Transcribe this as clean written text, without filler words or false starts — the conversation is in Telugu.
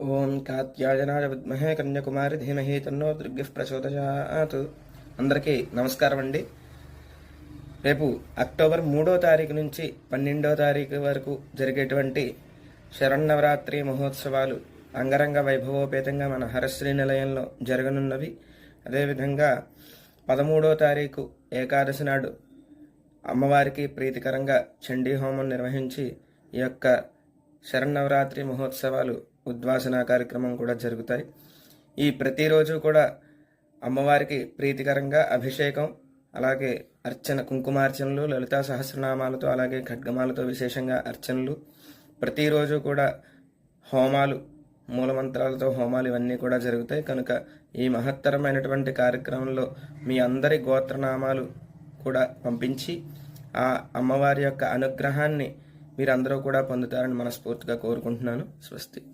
ఓం కాత్యాయనాయ విద్మహే కన్యాకుమారి ధీమహి తన్నో దుర్గః ప్రచోదయాత్. అందరికీ నమస్కారం అండి. రేపు అక్టోబర్ 3వ తారీఖు నుంచి 12వ తారీఖు వరకు జరిగేటువంటి శరన్నవరాత్రి మహోత్సవాలు అంగరంగ వైభవోపేతంగా మన హరశ్రీ నిలయంలో జరగనున్నవి. అదేవిధంగా 13వ తారీఖు ఏకాదశి నాడు అమ్మవారికి ప్రీతికరంగా చండీ హోమం నిర్వహించి ఈ యొక్క శరన్నవరాత్రి మహోత్సవాలు ఉద్వాసన కార్యక్రమం కూడా జరుగుతాయి. ఈ ప్రతిరోజు కూడా అమ్మవారికి ప్రీతికరంగా అభిషేకం, అలాగే అర్చన, కుంకుమార్చనలు, లలితా సహస్రనామాలతో అలాగే ఖడ్గమాలతో విశేషంగా అర్చనలు, ప్రతిరోజు కూడా హోమాలు, మూలమంత్రాలతో హోమాలు ఇవన్నీ కూడా జరుగుతాయి. కనుక ఈ మహత్తరమైనటువంటి కార్యక్రమంలో మీ అందరి గోత్రనామాలు కూడా పంపించి ఆ అమ్మవారి యొక్క అనుగ్రహాన్ని మీరందరూ కూడా పొందుతారని మనస్ఫూర్తిగా కోరుకుంటున్నాను. స్వస్తి.